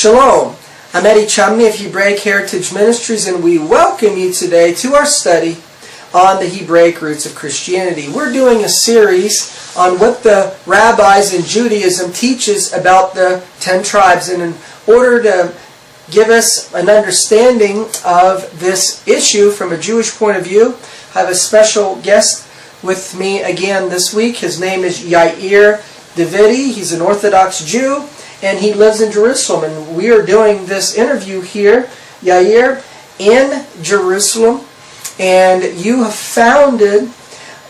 Shalom, I'm Eddie Chumney of Hebraic Heritage Ministries, and we welcome you today to our study on the Hebraic roots of Christianity. We're doing a series on what the rabbis in Judaism teaches about the 10 tribes, and in order to give us an understanding of this issue from a Jewish point of view, I have a special guest with me again this week. His name is Yair Davidi. He's an Orthodox Jew, and he lives in Jerusalem. And we are doing this interview here, Yair, in Jerusalem. And you have founded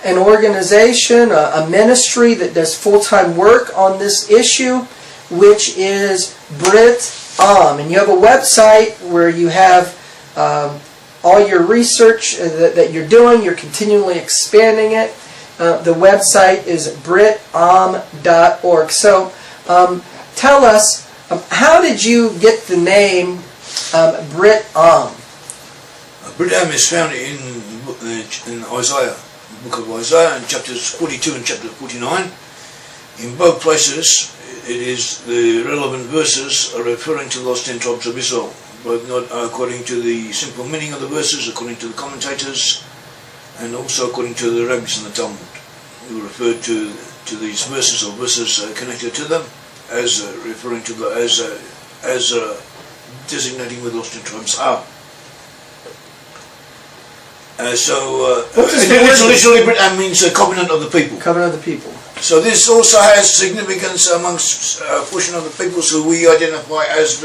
an organization, a ministry that does full-time work on this issue, which is Brit Am. And you have a website where you have all your research that you're doing. You're continually expanding it. The website is britam.org. So tell us, how did you get the name Brit Am? Brit Am is found in Isaiah, the book of Isaiah, in chapters 42 and chapter 49. In both places, it is the relevant verses are referring to the lost 10 tribes of Israel, but not according to the simple meaning of the verses, according to the commentators, and also according to the rabbis in the Talmud, who refer to these verses or verses connected to them as referring to as designating where the lost 10 tribes are. Literally, Brit Am means covenant of the people. Covenant of the people. So this also has significance amongst a portion of the peoples who we identify as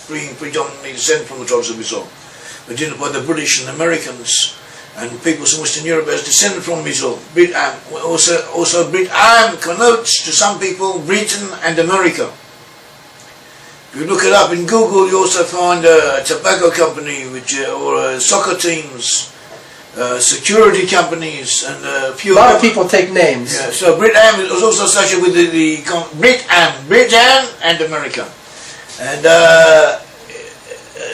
being predominantly descended from the tribes of Israel. We identify the British and Americans and peoples in Western Europe as descended from Israel. Brit Am. Also Brit Am connotes to some people Britain and America. If you look it up in Google, you also find a tobacco company, or soccer teams, security companies, and a few. A lot of people take names. Yeah, so Brit Am was also associated with the Britain and America, and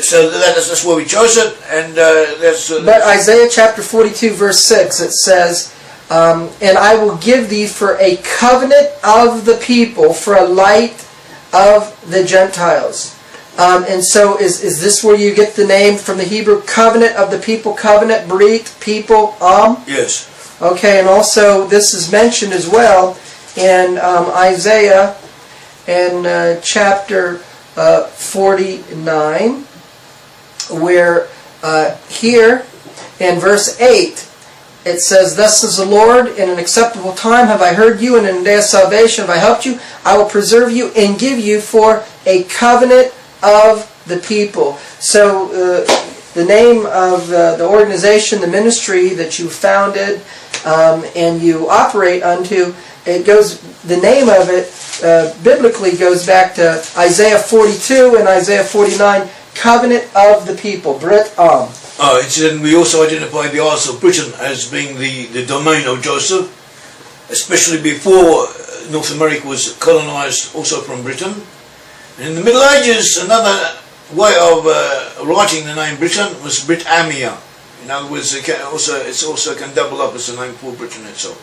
so that's where we chose it. And But Isaiah chapter 42 verse 6, it says, "And I will give thee for a covenant of the people, for a light of the Gentiles." And so is this where you get the name from the Hebrew, covenant of the people, covenant, Brit, people, Am? Yes. Okay, and also this is mentioned as well in Isaiah in chapter 49, where here in verse 8, it says, "Thus says the Lord, in an acceptable time have I heard you, and in a day of salvation have I helped you. I will preserve you and give you for a covenant of the people." So the name of the organization, the ministry that you founded and you operate unto, the name of it biblically goes back to Isaiah 42 and Isaiah 49, covenant of the people, Brit Am. We also identify the Isles of Britain as being the domain of Joseph, especially before North America was colonized also from Britain. And in the Middle Ages, another way of writing the name Britain was Britannia. In other words, it also can double up as a name for Britain itself.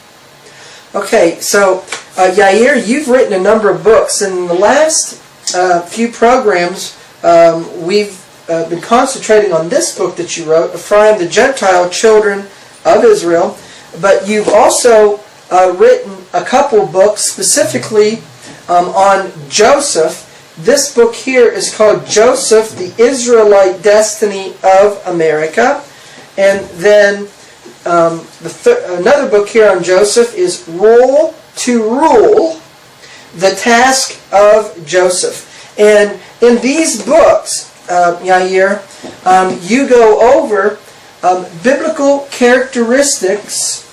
Okay, so Yair, you've written a number of books. In the last few programs, we've been concentrating on this book that you wrote, Ephraim, the Gentile Children of Israel. But you've also written a couple books specifically on Joseph. This book here is called Joseph, the Israelite Destiny of America. And then another book here on Joseph is Rule to Rule, the Task of Joseph. And in these books, Yair, you go over biblical characteristics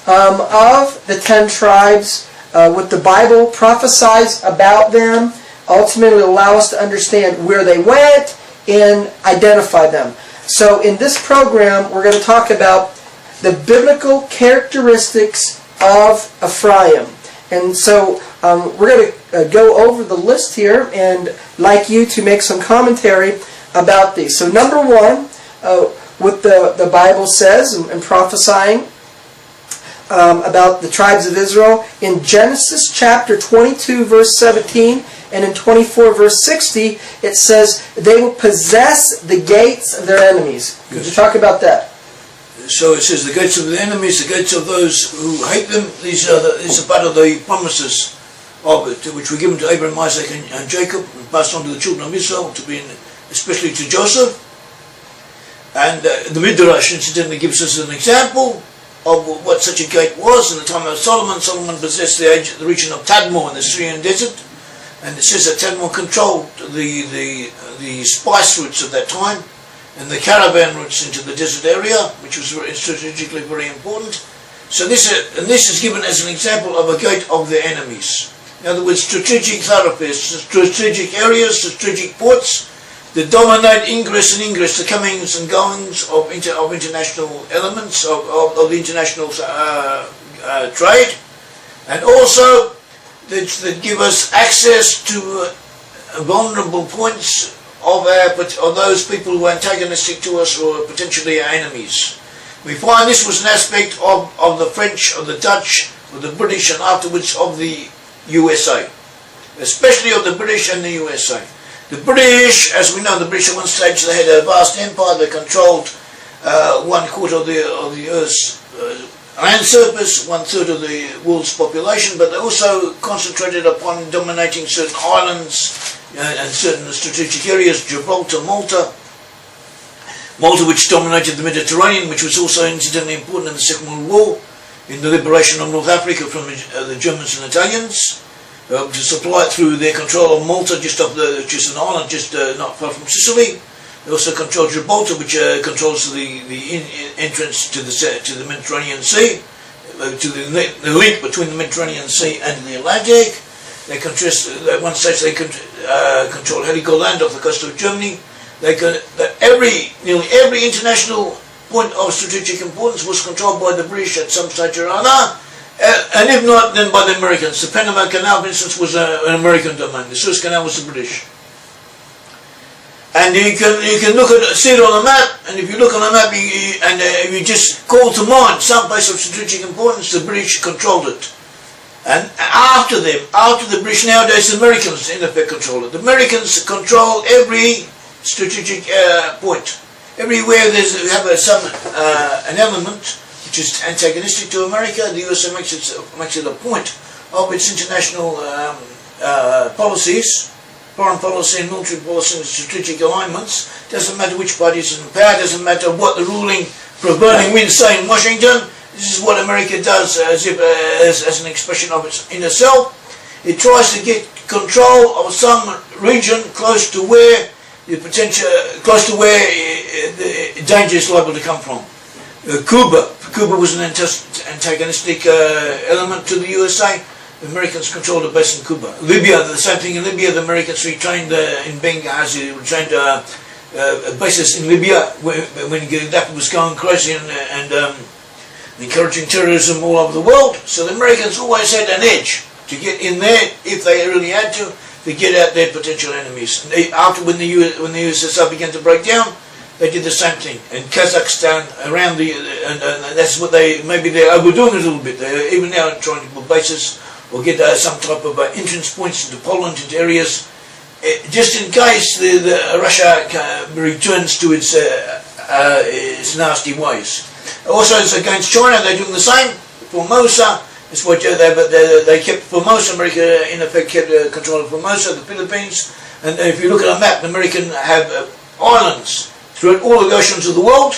of the 10 tribes, what the Bible prophesies about them, ultimately allow us to understand where they went and identify them. So in this program, we're going to talk about the biblical characteristics of Ephraim. And so we're going to go over the list here and like you to make some commentary about these. So number one, what the Bible says and prophesying about the tribes of Israel. In Genesis chapter 22 verse 17, And in 24 verse 60, it says, they will possess the gates of their enemies. Could you talk about that? So it says the gates of the enemies, the gates of those who hate them. These are part of the promises of it, which were given to Abraham, Isaac and Jacob, and passed on to the children of Israel, especially to Joseph. And the Midrash incidentally gives us an example of what such a gate was. In the time of Solomon, Solomon possessed the region of Tadmor in the Syrian desert, and it says that Tadmor controlled the spice routes of that time, and the caravan routes into the desert area, which was strategically very important. So this is given as an example of a gate of the enemies. In other words, strategic thoroughfares, strategic areas, strategic ports that dominate ingress and ingress, the comings and goings of international elements, of the international trade, and also that give us access to vulnerable points of those people who are antagonistic to us or potentially our enemies. We find this was an aspect of the French, of the Dutch, of the British, and afterwards of the USA, especially of the British and the USA. The British, as we know, the British at one stage they had a vast empire. They controlled 1/4 of the Earth's land surface, 1/3 of the world's population, but they also concentrated upon dominating certain islands and certain strategic areas, Gibraltar, Malta, which dominated the Mediterranean, which was also incidentally important in the Second World War, in the liberation of North Africa from the Germans and Italians, to supply it through their control of Malta, just an island just not far from Sicily. They also controlled Gibraltar, which controls the entrance to the Mediterranean Sea, to the link between the Mediterranean Sea and the Atlantic. They at one stage they controlled Heligoland off the coast of Germany. Nearly every international point of strategic importance was controlled by the British at some stage or other, and if not, then by the Americans. The Panama Canal, for instance, was an American domain. The Suez Canal was the British. And you can see it on a map, and if you look on a map, if you just call to mind some place of strategic importance, the British controlled it. And after the British, nowadays the Americans in effect control it. The Americans control every strategic point. Everywhere we have an element which is antagonistic to America, the USA makes it a point of its international policies, foreign policy and military policy and strategic alignments. Doesn't matter which party is in power, doesn't matter what the ruling prevailing winds say in Washington. This is what America does as an expression of its inner self. It tries to get control of some region close to where the danger is liable to come from. Cuba was an antagonistic element to the USA. The Americans controlled a base in Cuba. Libya, the same thing in Libya. The Americans retrained in Benghazi, retrained bases in Libya when Gaddafi was going crazy and encouraging terrorism all over the world. So the Americans always had an edge to get in there if they really had to get out their potential enemies. And after when the USSR began to break down, they did the same thing. In Kazakhstan, around and that's what maybe they're overdoing it a little bit. They're even now trying to build bases or get some type of entrance points into Poland, into areas, just in case Russia returns to its nasty ways. Also, it's against China. They're doing the same. Formosa. That's what they kept Formosa. America, in effect, kept control of Formosa, the Philippines. And if you look at a map, the Americans have islands throughout all the oceans of the world,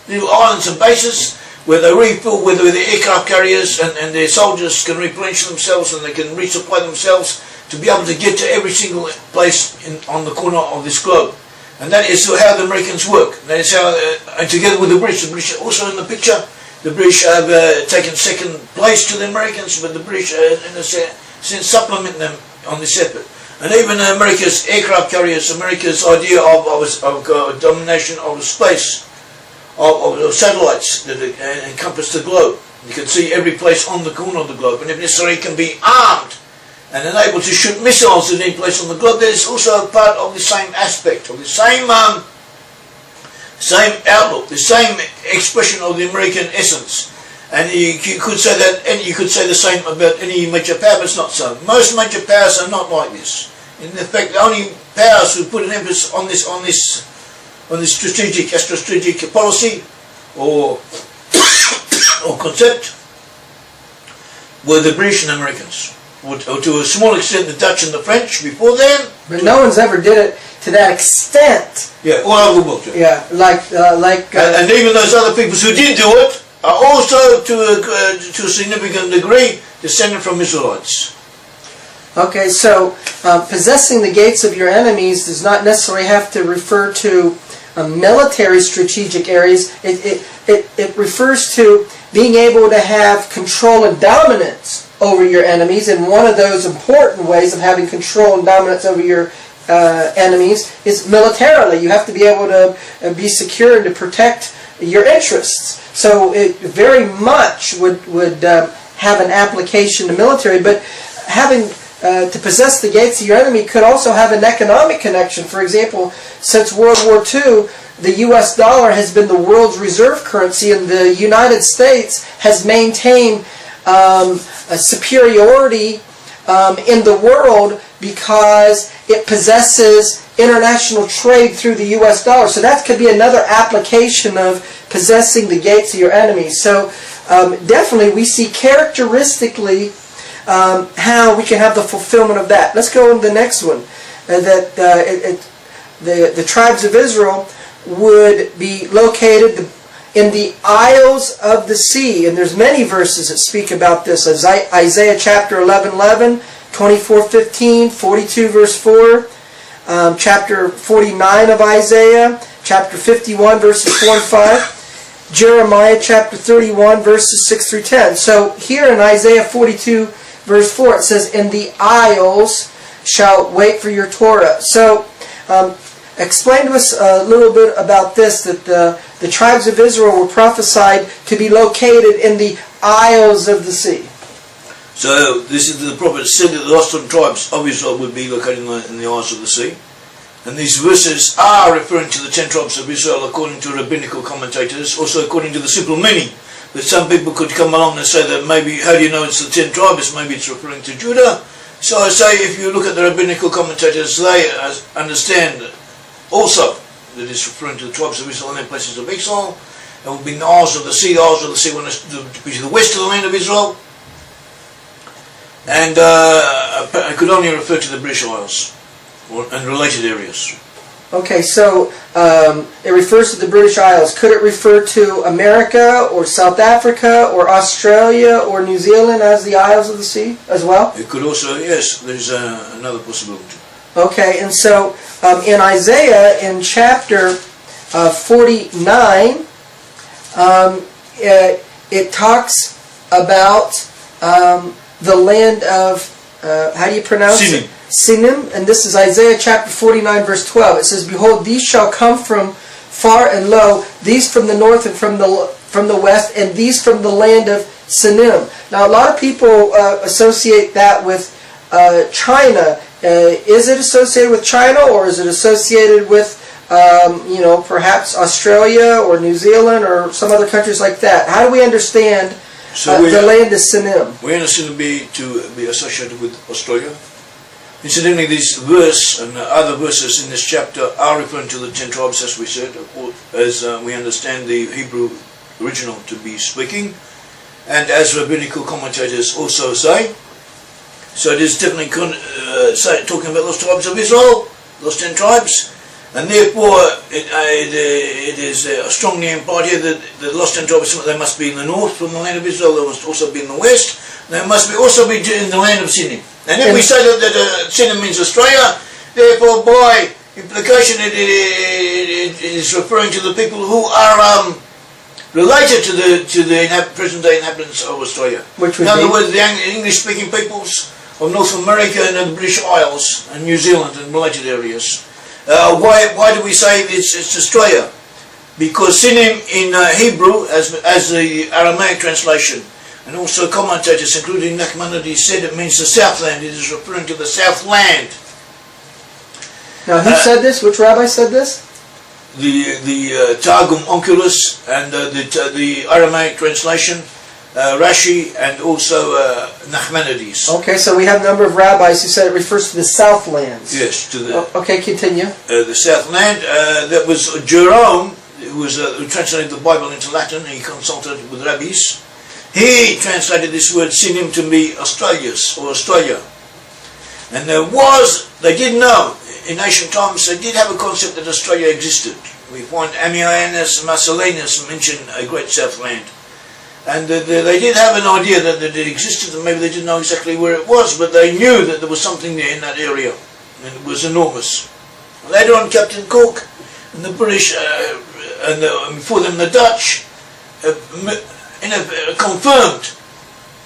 little islands and bases where they refill, where the aircraft carriers and their soldiers can replenish themselves and they can resupply themselves to be able to get to every single place on the corner of this globe. And that is how the Americans work. That is how, and together with the British are also in the picture. The British have taken second place to the Americans, but the British, in a sense, supplement them on this effort. And even America's aircraft carriers, America's idea of domination of space, of satellites that encompass the globe. You can see every place on the corner of the globe, and if necessary can be armed and able to shoot missiles at any place on the globe. That is also a part of the same aspect, of the same outlook, the same expression of the American essence. And you could say that, and you could say the same about any major power, but it's not so. Most major powers are not like this. In fact, the only powers who put an emphasis on this strategic, strategic policy or concept were the British and Americans, or to a small extent the Dutch and the French before them. But no one's ever did it to that extent. Yeah, all over the world. Yeah, and even those other peoples who did do it are also to a significant degree descended from Israelites. Okay, so possessing the gates of your enemies does not necessarily have to refer to military strategic areas. It refers to being able to have control and dominance over your enemies, and one of those important ways of having control and dominance over your enemies is militarily. You have to be able to be secure and to protect your interests. So it very much would have an application to military, but having to possess the gates of your enemy could also have an economic connection. For example, since World War II, the US dollar has been the world's reserve currency, and the United States has maintained a superiority in the world because it possesses international trade through the US dollar. So that could be another application of possessing the gates of your enemies. So definitely we see characteristically how we can have the fulfillment of that. Let's go on to the next one. The tribes of Israel would be located in the isles of the sea. And there's many verses that speak about this. Isaiah chapter 11:11, 24:15, 42 verse 4, chapter 49 of Isaiah, chapter 51 verses 4 and 5, Jeremiah chapter 31 verses 6 through 10. So here in Isaiah 42 verse 4 it says, "In the isles shall wait for your Torah." So explain to us a little bit about this, that the tribes of Israel were prophesied to be located in the isles of the sea. So this is the prophet said that the lost tribes of Israel would be located in the isles of the sea. And these verses are referring to the 10 tribes of Israel according to rabbinical commentators, also according to the simple meaning. But some people could come along and say that maybe, how do you know it's the 10 tribes? Maybe it's referring to Judah. So I say if you look at the rabbinical commentators, they understand also that it's referring to the tribes of Israel in their places of exile. It would be the isles of the sea. The isles of the sea would be to the west of the land of Israel. And it could only refer to the British Isles and related areas. Okay, so it refers to the British Isles. Could it refer to America or South Africa or Australia or New Zealand as the Isles of the Sea as well? It could also, yes, there's another possibility. Okay, and so in Isaiah, in chapter 49, it talks about the land of, how do you pronounce it? Sinim. And this is Isaiah chapter 49 verse 12. It says, "Behold, these shall come from far and low, these from the north and from the west, and these from the land of Sinim." Now a lot of people associate that with China. Is it associated with China, or is it associated with perhaps Australia or New Zealand or some other countries like that? How do we understand the land of Sinim? We understand to be associated with Australia. Incidentally, this verse and other verses in this chapter are referring to the 10 tribes, as we said, as we understand the Hebrew original to be speaking, and as rabbinical commentators also say. So it is definitely talking about those tribes of Israel, those 10 tribes, and therefore it is strongly implied here that the lost 10 tribes, they must be in the north from the land of Israel, they must also be in the west, they must also be in the land of Sinim. And if we say that Sinim means Australia, therefore by implication it is referring to the people who are related to the present-day inhabitants of Australia. In other words, the English-speaking peoples of North America and the British Isles and New Zealand and related areas. Why do we say it's Australia? Because Sinim in Hebrew, as the Aramaic translation, and also commentators, including Nachmanides, said it means the Southland. It is referring to the Southland. Now, who said this? Which rabbi said this? The Targum Onkelos and the Aramaic translation Rashi, and also Nachmanides. Okay, so we have a number of rabbis who said it refers to the Southlands. Yes, to the Okay, continue. the Southland. That was Jerome, who translated the Bible into Latin. He consulted with rabbis. He translated this word sinim to be Australius or Australia. And they did know, in ancient times, they did have a concept that Australia existed. We find Ammianus Marcellinus mention a great Southland. And they did have an idea that it existed, and maybe they didn't know exactly where it was, but they knew that there was something there in that area, and it was enormous. Later on, Captain Cook and the British, and before them the Dutch, confirmed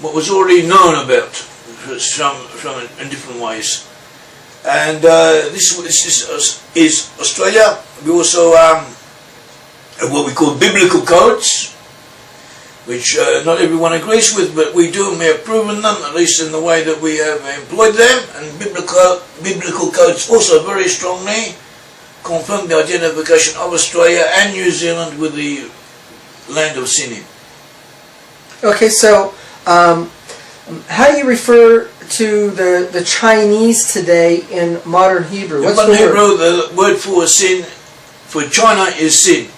what was already known about from in different ways. And this is Australia. We also have what we call biblical codes, which not everyone agrees with, but we do, and we have proven them, at least in the way that we have employed them. And biblical codes also very strongly confirm the identification of Australia and New Zealand with the land of Sinim. Okay, so how do you refer to the Chinese today in modern Hebrew? In modern Hebrew, the word for sin, for China, is Sin.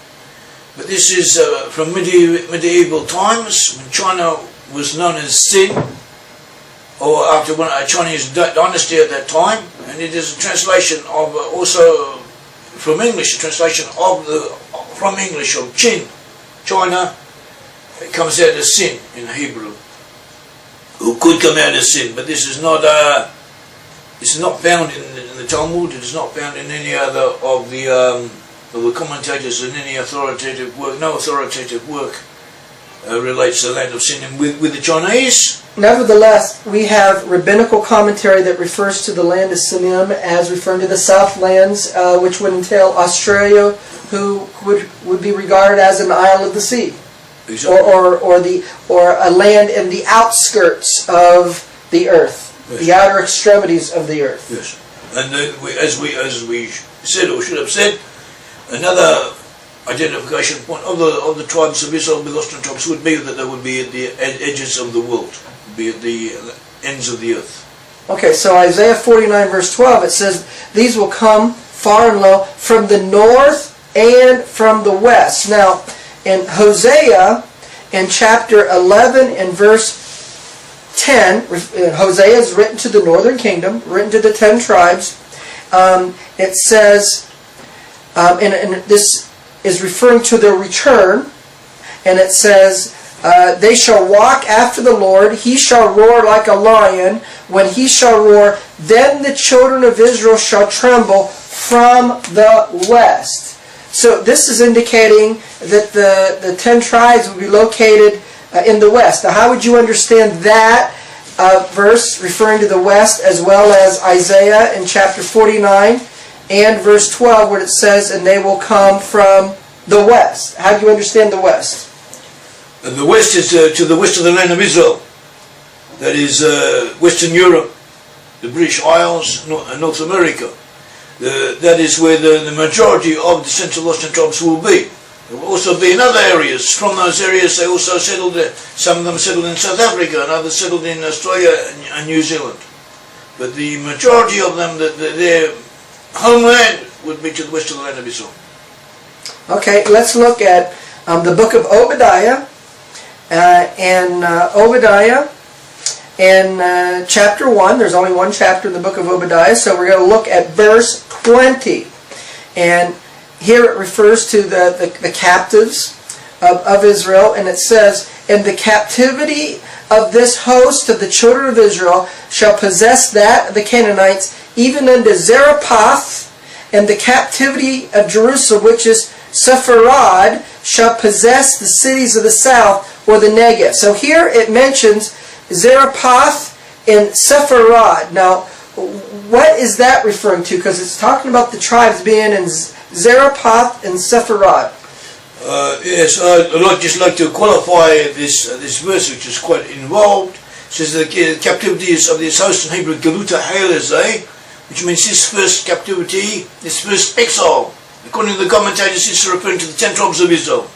But this is from medieval times, when China was known as Sin, or after a Chinese dynasty at that time, and it is a translation of also from English, a translation of from English of Chin, China. It comes out as Sin in Hebrew, who could come out as Sin, but this is not found in the Talmud. It is not found in any other of the commentators in any authoritative work. No authoritative work relates to the land of Sinim with the Chinese. Nevertheless, we have rabbinical commentary that refers to the land of Sinim as referring to the Southlands, which would entail Australia, who would be regarded as an isle of the sea, exactly. or a land in the outskirts of the earth, yes. The outer extremities of the earth. Yes, and as we said, or should have said, another identification point of the tribes of Israel, the Western tribes, would be that they would be at the edges of the world, be at the ends of the earth. Okay, so Isaiah 49 verse 12, it says, "These will come far and low from the north and from the west." Now, in Hosea, in chapter 11 and verse 10, Hosea is written to the northern kingdom, written to the 10 tribes. It says, and this is referring to their return, and it says, "They shall walk after the Lord, he shall roar like a lion. When he shall roar, then the children of Israel shall tremble from the west." So this is indicating that the 10 tribes will be located in the west. Now how would you understand that verse referring to the west, as well as Isaiah in chapter 49 and verse 12, where it says, "And they will come from the west"? How do you understand the west? And the west is to the west of the land of Israel. That is Western Europe, the British Isles, and North America. That is where the majority of the Central Western tribes will be. There will also be in other areas. From those areas they also settled, some of them settled in South Africa, and others settled in Australia and New Zealand. But the majority of them, their homeland would be to the west of the land of Israel. Okay, let's look at the book of Obadiah. Obadiah in chapter 1, there's only one chapter in the book of Obadiah, so we're going to look at verse 20. And here it refers to the captives of Israel, and it says, "And the captivity of this host of the children of Israel shall possess that of the Canaanites, even unto Zarephath, and the captivity of Jerusalem, which is Sepharad, shall possess the cities of the south," or the Negev. So here it mentions Zarephath and Sepharad. Now, what is that referring to? Because it's talking about the tribes being in Zarephath and Sepharad. Yes, I'd just like to qualify this verse, which is quite involved. It says the captivities of this host in Hebrew, Galuta Hailazeh, which means this first captivity, this first exile. According to the commentators, this is referring to the 10 tribes of Israel.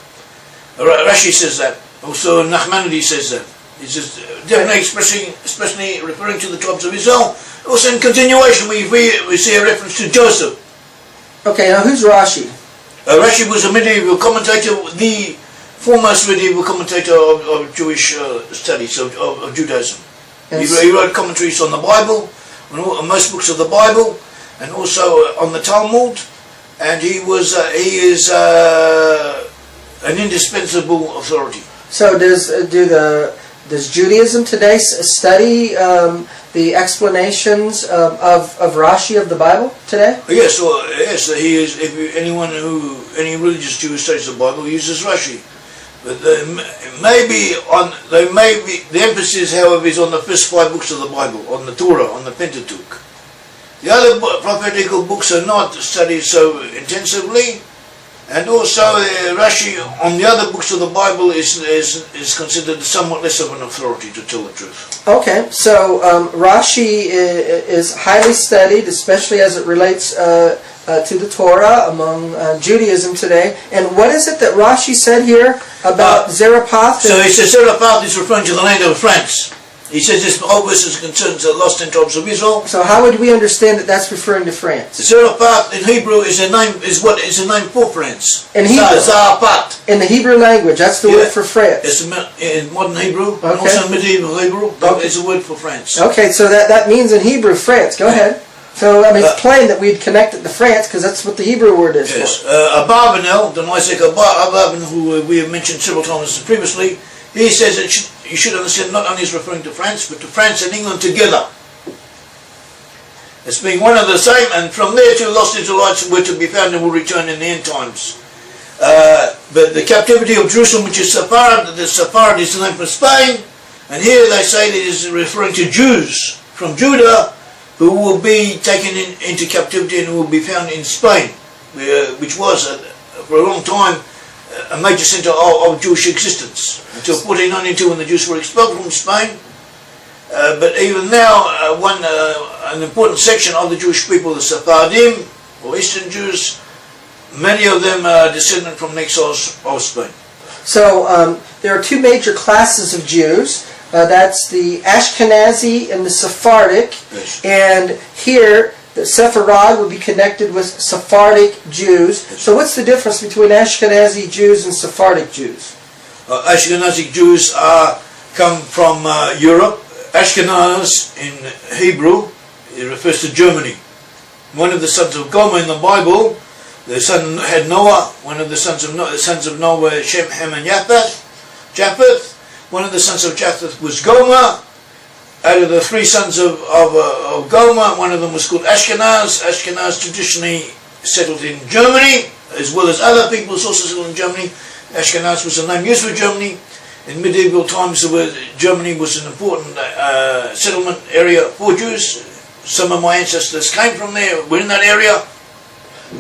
Rashi says that. Also, Nachmanides says that. He says, definitely especially referring to the tribes of Israel. Also, in continuation, we see a reference to Joseph. Okay, now who's Rashi? Rashi was a medieval commentator, the foremost medieval commentator of Jewish studies, of Judaism. He wrote commentaries on the Bible, on most books of the Bible, and also on the Talmud. And he is an indispensable authority. So does Judaism today study the explanations of Rashi of the Bible today? Yes, he is. Any religious Jew who studies the Bible uses Rashi, but the emphasis, however, is on the first 5 books of the Bible, on the Torah, on the Pentateuch. The other prophetical books are not studied so intensively, and also Rashi on the other books of the Bible is considered somewhat less of an authority, to tell the truth. Okay, so Rashi is highly studied, especially as it relates to the Torah among Judaism today. And what is it that Rashi said here about Zarephath? So he says Zarephath is referring to the land of France. He says this whole verse is concerned the lost 10 tribes of Israel. So how would we understand that that's referring to France? Zarephath in Hebrew is a name for France. In Hebrew. Zarephath. In the Hebrew language, that's the word for France. It's in modern Hebrew, and also medieval Hebrew. It's a word for France. Okay, so that means in Hebrew France. Go ahead. So I mean, it's plain that we'd connect it to France because that's what the Hebrew word is. Yes. Abarbanel, the Isaac Abarbanel, who we have mentioned several times previously, he says that you should understand not only is referring to France, but to France and England together. As being one and the same, and from there two lost Israelites were to be found and will return in the end times. But the captivity of Jerusalem, which is Sephard, the Sephard is the name for Spain, and here they say that it is referring to Jews from Judah who will be taken into captivity and will be found in Spain, which was for a long time a major centre of Jewish existence until 1492 when the Jews were expelled from Spain. But even now, an important section of the Jewish people, the Sephardim, or Eastern Jews, many of them are descended from the exiles of Spain. So there are 2 major classes of Jews. That's the Ashkenazi and the Sephardic. Yes. And here, the Sepharad would be connected with Sephardic Jews. Yes. So what's the difference between Ashkenazi Jews and Sephardic Jews? Ashkenazi Jews come from Europe. Ashkenaz in Hebrew, it refers to Germany. One of the sons of Gomer in the Bible, the son had Noah. One of the sons of Noah were Shem, Ham, and Japheth. One of the sons of Japheth was Gomer. Out of the 3 sons of Gomer, one of them was called Ashkenaz. Ashkenaz traditionally settled in Germany, as well as other peoples also settled in Germany. Ashkenaz was a name used for Germany. In medieval times, Germany was an important settlement area for Jews. Some of my ancestors came from there, were in that area.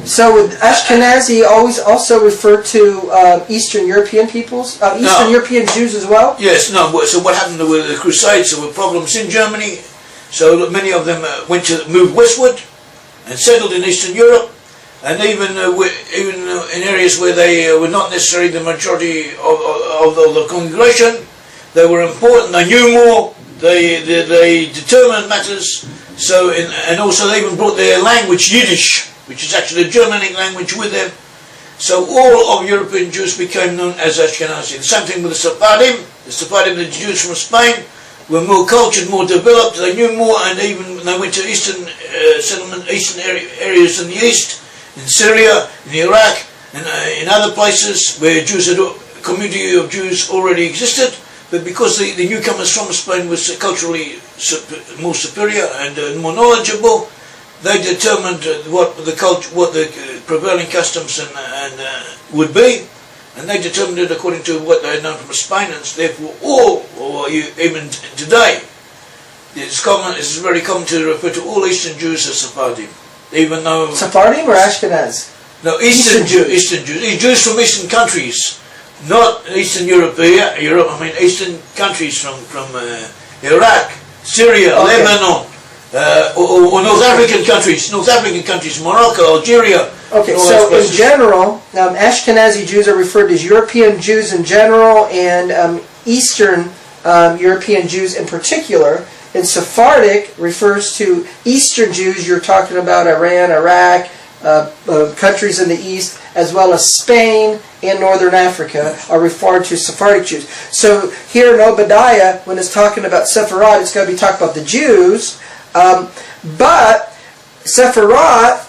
So would Ashkenazi always also refer to Eastern European peoples? Eastern European Jews as well? Yes, no. So what happened with the Crusades, there were problems in Germany. So many of them moved westward and settled in Eastern Europe. And even in areas where they were not necessarily the majority of the congregation, they were important, they knew more, they determined matters. So, and also they even brought their language, Yiddish, which is actually a Germanic language, with them. So all of European Jews became known as Ashkenazi. The same thing with the Sephardim. The Sephardim, the Jews from Spain, were more cultured, more developed, they knew more, and even they went to eastern areas in the east, in Syria, in Iraq, and in other places where a community of Jews already existed. But because the newcomers from Spain was culturally more superior and more knowledgeable, they determined what the prevailing customs would be, and they determined it according to what they had known from Spain. And therefore, even today, it's very common to refer to all Eastern Jews as Sephardim, even though Sephardim or Ashkenaz? No, Eastern Jews. Jews from Eastern countries, not Eastern Europe. Eastern countries from Iraq, Syria, Lebanon. or North African countries, Morocco, Algeria. Okay, all those so in places. general, Ashkenazi Jews are referred to as European Jews in general and Eastern European Jews in particular. And Sephardic refers to Eastern Jews. You're talking about Iran, Iraq, countries in the East, as well as Spain and Northern Africa are referred to Sephardic Jews. So here in Obadiah, when it's talking about Sepharad, it's going to be talking about the Jews. But Sepharad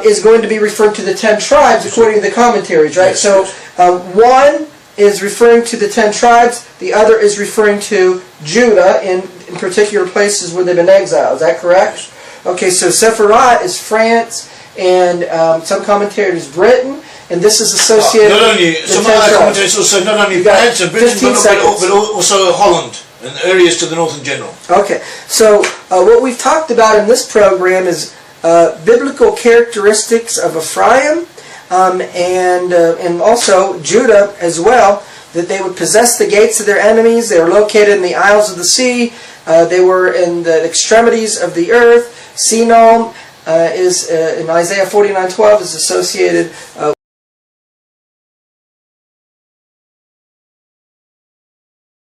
is going to be referring to the 10 tribes according to the commentaries, right? Yes, so yes. one is referring to the 10 tribes, the other is referring to Judah in particular places where they've been exiled. Is that correct? Yes. Okay, so Sepharad is France and some commentators Britain, and this is associated not only, with some 10 other tribes. commentators also not only You got France and Britain, 15 but seconds. also Holland and areas to the north in general. Okay, so what we've talked about in this program is biblical characteristics of Ephraim and also Judah as well, that they would possess the gates of their enemies. They were located in the isles of the sea. They were in the extremities of the earth. Sinom is in Isaiah 49:12 is associated